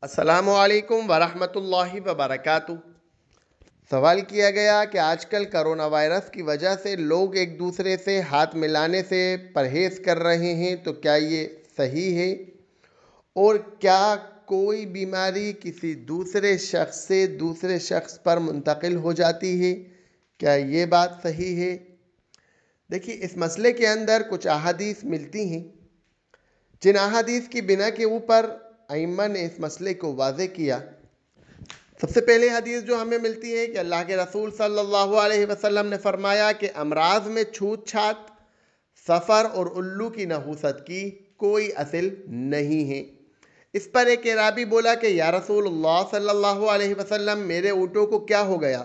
السلام علیکم ورحمۃ اللہ وبرکاتہ۔ سوال کیا گیا کہ آج کل کرونا وائرس کی وجہ سے لوگ ایک دوسرے سے ہاتھ ملانے سے پرہیز کر رہے ہیں، تو کیا یہ صحیح ہے؟ اور کیا کوئی بیماری کسی دوسرے شخص سے دوسرے شخص پر منتقل ہو جاتی ہے؟ کیا یہ بات صحیح ہے؟ دیکھیے، اس مسئلے کے اندر کچھ احادیث ملتی ہیں، جن احادیث کی بنا کے اوپر ائمہ نے اس مسئلے کو واضح کیا۔ سب سے پہلے حدیث جو ہمیں ملتی ہے کہ اللہ کے رسول صلی اللہ علیہ وسلم نے فرمایا کہ امراض میں چھوت چھات، سفر اور الو کی نحوست کی کوئی اصل نہیں ہے۔ اس پر ایک اعرابی بولا کہ یا رسول اللہ صلی اللہ علیہ وسلم، میرے اونٹوں کو کیا ہو گیا؟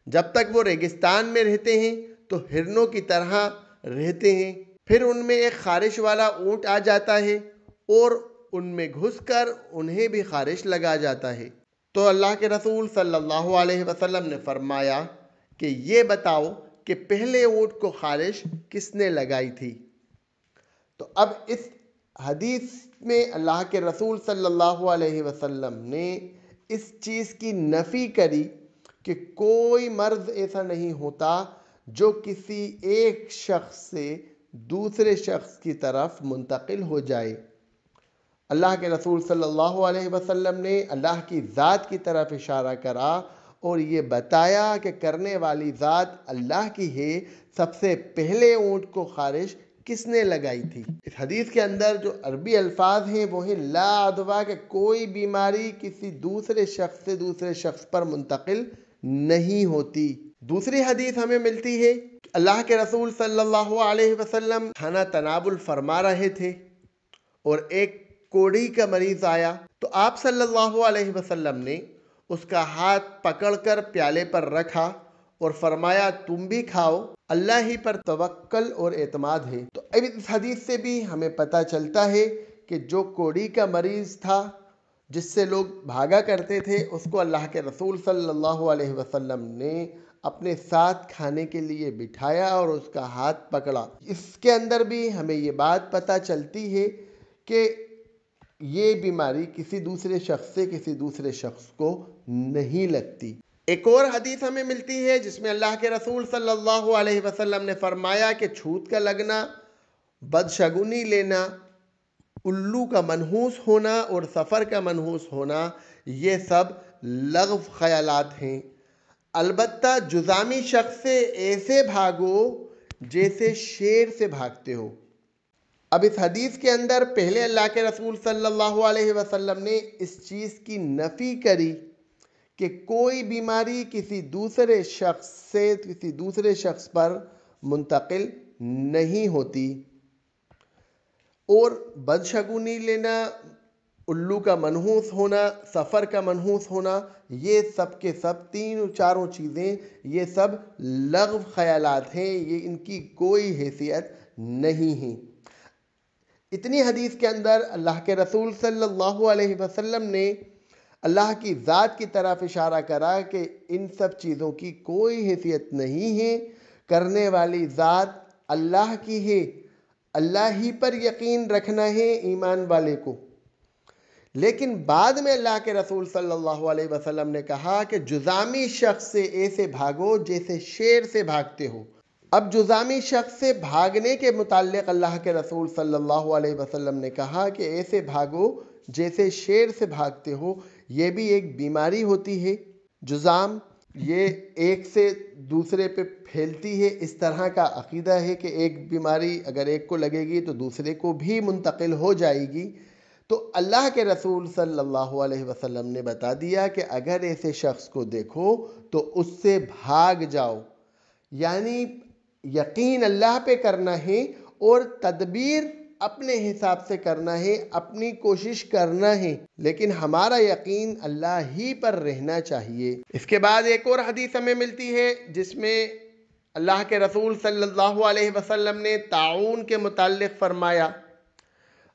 جب تک وہ ریگستان میں رہتے ہیں تو ہرنوں کی طرح رہتے ہیں، پھر ان میں ایک خارش والا اونٹ آ جاتا ہے اور ان میں گھس کر انہیں بھی خارش لگا جاتا ہے۔ تو اللہ کے رسول صلی اللہ علیہ وسلم نے فرمایا کہ یہ بتاؤ کہ پہلے اونٹ کو خارش کس نے لگائی تھی؟ تو اب اس حدیث میں اللہ کے رسول صلی اللہ علیہ وسلم نے اس چیز کی نفی کری کہ کوئی مرض ایسا نہیں ہوتا جو کسی ایک شخص سے دوسرے شخص کی طرف منتقل ہو جائے۔ اللہ کے رسول صلی اللہ علیہ وسلم نے اللہ کی ذات کی طرف اشارہ کرا اور یہ بتایا کہ کرنے والی ذات اللہ کی ہے۔ سب سے پہلے اونٹ کو خارش کس نے لگائی تھی؟ اس حدیث کے اندر جو عربی الفاظ ہیں وہ ہیں لا عدویٰ، کہ کوئی بیماری کسی دوسرے شخص سے دوسرے شخص پر منتقل نہیں ہوتی۔ دوسری حدیث ہمیں ملتی ہے کہ اللہ کے رسول صلی اللہ علیہ وسلم کھانا تناول فرما رہے تھے اور ایک کوڑی کا مریض آیا، تو آپ صلی اللہ علیہ وسلم نے اس کا ہاتھ پکڑ کر پیالے پر رکھا اور فرمایا تم بھی کھاؤ، اللہ ہی پر توکل اور اعتماد ہے۔ تو اب اس حدیث سے بھی ہمیں پتہ چلتا ہے کہ جو کوڑی کا مریض تھا، جس سے لوگ بھاگا کرتے تھے، اس کو اللہ کے رسول صلی اللہ علیہ وسلم نے اپنے ساتھ کھانے کے لیے بٹھایا اور اس کا ہاتھ پکڑا۔ اس کے اندر بھی ہمیں یہ بات پتہ چلتی ہے کہ یہ بیماری کسی دوسرے شخص سے کسی دوسرے شخص کو نہیں لگتی۔ ایک اور حدیث ہمیں ملتی ہے جس میں اللہ کے رسول صلی اللہ علیہ وسلم نے فرمایا کہ چھوت کا لگنا، بدشگونی لینا، الو کا منحوس ہونا اور سفر کا منحوس ہونا، یہ سب لغو خیالات ہیں۔ البتہ جذامی شخص سے ایسے بھاگو جیسے شیر سے بھاگتے ہو۔ اب اس حدیث کے اندر پہلے اللہ کے رسول صلی اللہ علیہ وسلم نے اس چیز کی نفی کری کہ کوئی بیماری کسی دوسرے شخص سے کسی دوسرے شخص پر منتقل نہیں ہوتی، اور بدشگونی لینا، الو کا منحوس ہونا، سفر کا منحوس ہونا، یہ سب کے سب تینوں چاروں چیزیں یہ سب لغو خیالات ہیں، یہ ان کی کوئی حیثیت نہیں ہے۔ اتنی حدیث کے اندر اللہ کے رسول صلی اللہ علیہ وسلم نے اللہ کی ذات کی طرف اشارہ کرا کہ ان سب چیزوں کی کوئی حیثیت نہیں ہے، کرنے والی ذات اللہ کی ہے، اللہ ہی پر یقین رکھنا ہے ایمان والے کو۔ لیکن بعد میں اللہ کے رسول صلی اللہ علیہ وسلم نے کہا کہ جذامی شخص سے ایسے بھاگو جیسے شیر سے بھاگتے ہو۔ اب جذامی شخص سے بھاگنے کے متعلق اللہ کے رسول صلی اللہ علیہ وسلم نے کہا کہ ایسے بھاگو جیسے شیر سے بھاگتے ہو، یہ بھی ایک بیماری ہوتی ہے۔ جذام یہ ایک سے دوسرے پہ پھیلتی ہے، اس طرح کا عقیدہ ہے کہ ایک بیماری اگر ایک کو لگے گی تو دوسرے کو بھی منتقل ہو جائے گی۔ تو اللہ کے رسول صلی اللہ علیہ وسلم نے بتا دیا کہ اگر ایسے شخص کو دیکھو تو اس سے بھاگ جاؤ، یعنی یقین اللہ پہ کرنا ہے اور تدبیر اپنے حساب سے کرنا ہے، اپنی کوشش کرنا ہے، لیکن ہمارا یقین اللہ ہی پر رہنا چاہیے۔ اس کے بعد ایک اور حدیث ہمیں ملتی ہے جس میں اللہ کے رسول صلی اللہ علیہ وسلم نے طاعون کے متعلق فرمایا۔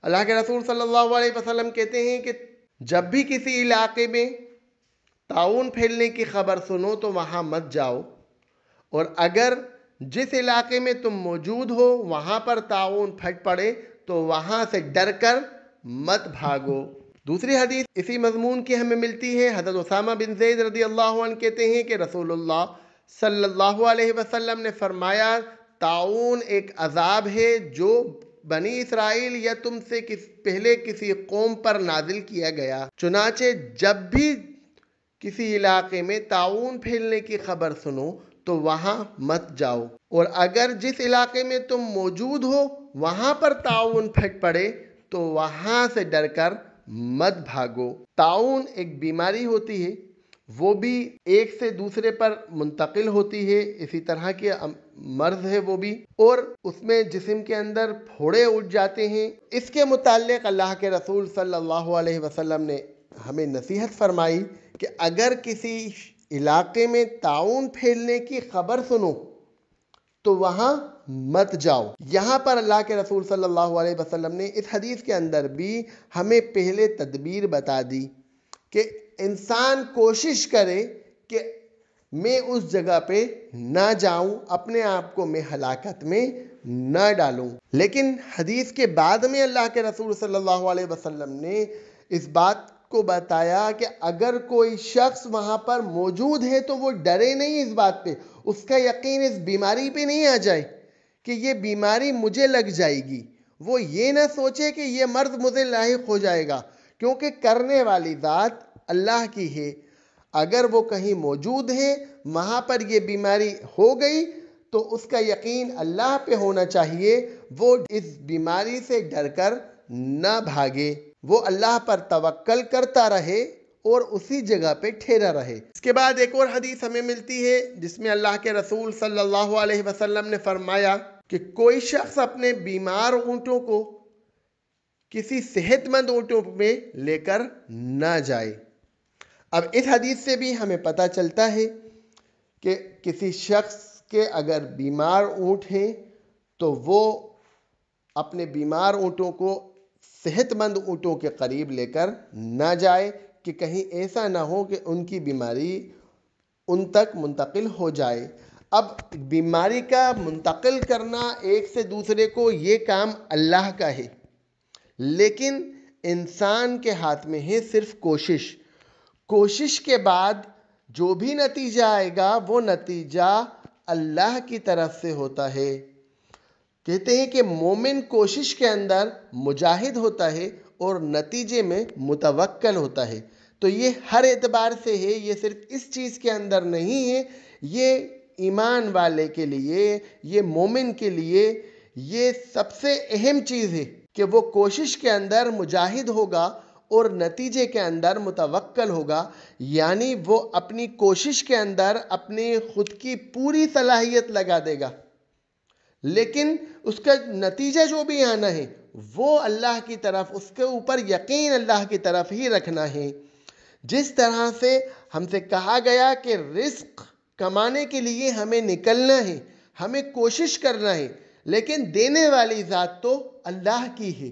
اللہ کے رسول صلی اللہ علیہ وسلم کہتے ہیں کہ جب بھی کسی علاقے میں طاعون پھیلنے کی خبر سنو تو وہاں مت جاؤ، اور اگر جس علاقے میں تم موجود ہو وہاں پر طاعون پھٹ پڑے تو وہاں سے ڈر کر مت بھاگو۔ دوسری حدیث اسی مضمون کی ہمیں ملتی ہے. حضرت اسامہ بن زید رضی اللہ عنہ کہتے ہیں کہ رسول اللہ صلی اللہ علیہ وسلم نے فرمایا طاعون ایک عذاب ہے جو بنی اسرائیل یا تم سے پہلے کسی قوم پر نازل کیا گیا. چنانچہ جب بھی کسی علاقے میں طاعون پھیلنے کی خبر سنو تو وہاں مت جاؤ، اور اگر جس علاقے میں تم موجود ہو وہاں پر طاعون پھٹ پڑے تو وہاں سے ڈر کر مت بھاگو. طاعون ایک بیماری ہوتی ہے، وہ بھی ایک سے دوسرے پر منتقل ہوتی ہے، اسی طرح کے مرض ہے وہ بھی، اور اس میں جسم کے اندر پھوڑے اٹھ جاتے ہیں. اس کے متعلق اللہ کے رسول صلی اللہ علیہ وسلم نے ہمیں نصیحت فرمائی کہ اگر کسی علاقے میں طاعون پھیلنے کی خبر سنو تو وہاں مت جاؤ. یہاں پر اللہ کے رسول صلی اللہ علیہ وسلم نے اس حدیث کے اندر بھی ہمیں پہلے تدبیر بتا دی کہ انسان کوشش کرے کہ میں اس جگہ پہ نہ جاؤں، اپنے آپ کو میں ہلاکت میں نہ ڈالوں. لیکن حدیث کے بعد میں اللہ کے رسول صلی اللہ علیہ وسلم نے اس بات کو بتایا کہ اگر کوئی شخص وہاں پر موجود ہے تو وہ ڈرے نہیں، اس بات پہ اس کا یقین اس بیماری پہ نہیں آ جائے کہ یہ بیماری مجھے لگ جائے گی. وہ یہ نہ سوچے کہ یہ مرض مجھے لاحق ہو جائے گا، کیونکہ کرنے والی ذات اللہ کی ہے. اگر وہ کہیں موجود ہے وہاں پر یہ بیماری ہو گئی تو اس کا یقین اللہ پہ ہونا چاہیے، وہ اس بیماری سے ڈر کر نہ بھاگے، وہ اللہ پر توکل کرتا رہے اور اسی جگہ پہ ٹھہرا رہے. اس کے بعد ایک اور حدیث ہمیں ملتی ہے جس میں اللہ کے رسول صلی اللہ علیہ وسلم نے فرمایا کہ کوئی شخص اپنے بیمار اونٹوں کو کسی صحت مند اونٹوں میں لے کر نہ جائے. اب اس حدیث سے بھی ہمیں پتہ چلتا ہے کہ کسی شخص کے اگر بیمار اونٹ ہیں تو وہ اپنے بیمار اونٹوں کو صحت مند اونٹوں کے قریب لے کر نہ جائے کہ کہیں ایسا نہ ہو کہ ان کی بیماری ان تک منتقل ہو جائے. اب بیماری کا منتقل کرنا ایک سے دوسرے کو یہ کام اللہ کا ہے، لیکن انسان کے ہاتھ میں ہے صرف کوشش کے بعد جو بھی نتیجہ آئے گا وہ نتیجہ اللہ کی طرف سے ہوتا ہے. کہتے ہیں کہ مومن کوشش کے اندر مجاہد ہوتا ہے اور نتیجے میں متوکل ہوتا ہے. تو یہ ہر اعتبار سے ہے، یہ صرف اس چیز کے اندر نہیں ہے، یہ ایمان والے کے لیے، یہ مومن کے لیے یہ سب سے اہم چیز ہے کہ وہ کوشش کے اندر مجاہد ہوگا اور نتیجے کے اندر متوکل ہوگا. یعنی وہ اپنی کوشش کے اندر اپنی خود کی پوری صلاحیت لگا دے گا، لیکن اس کا نتیجہ جو بھی آنا ہے وہ اللہ کی طرف، اس کے اوپر یقین اللہ کی طرف ہی رکھنا ہے. جس طرح سے ہم سے کہا گیا کہ رزق کمانے کے لیے ہمیں نکلنا ہے، ہمیں کوشش کرنا ہے، لیکن دینے والی ذات تو اللہ کی ہے،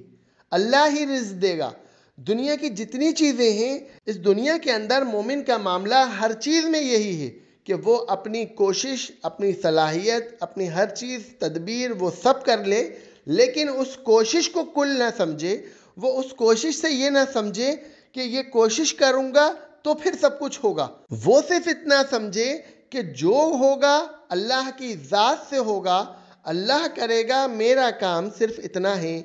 اللہ ہی رزق دے گا. دنیا کی جتنی چیزیں ہیں اس دنیا کے اندر مومن کا معاملہ ہر چیز میں یہی ہے کہ وہ اپنی کوشش، اپنی صلاحیت، اپنی ہر چیز تدبیر وہ سب کر لے، لیکن اس کوشش کو کل نہ سمجھے. وہ اس کوشش سے یہ نہ سمجھے کہ یہ کوشش کروں گا تو پھر سب کچھ ہوگا. وہ صرف اتنا سمجھے کہ جو ہوگا اللہ کی ذات سے ہوگا، اللہ کرے گا، میرا کام صرف اتنا ہے.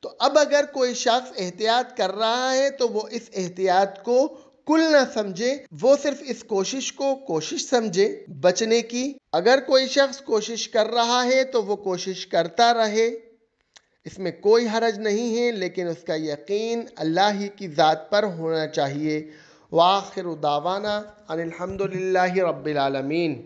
تو اب اگر کوئی شخص احتیاط کر رہا ہے تو وہ اس احتیاط کو کل نہ سمجھے، وہ صرف اس کوشش کو کوشش سمجھے بچنے کی. اگر کوئی شخص کوشش کر رہا ہے تو وہ کوشش کرتا رہے، اس میں کوئی حرج نہیں ہے، لیکن اس کا یقین اللہ ہی کی ذات پر ہونا چاہیے. وآخر دعوانا ان الحمد للہ رب العالمین.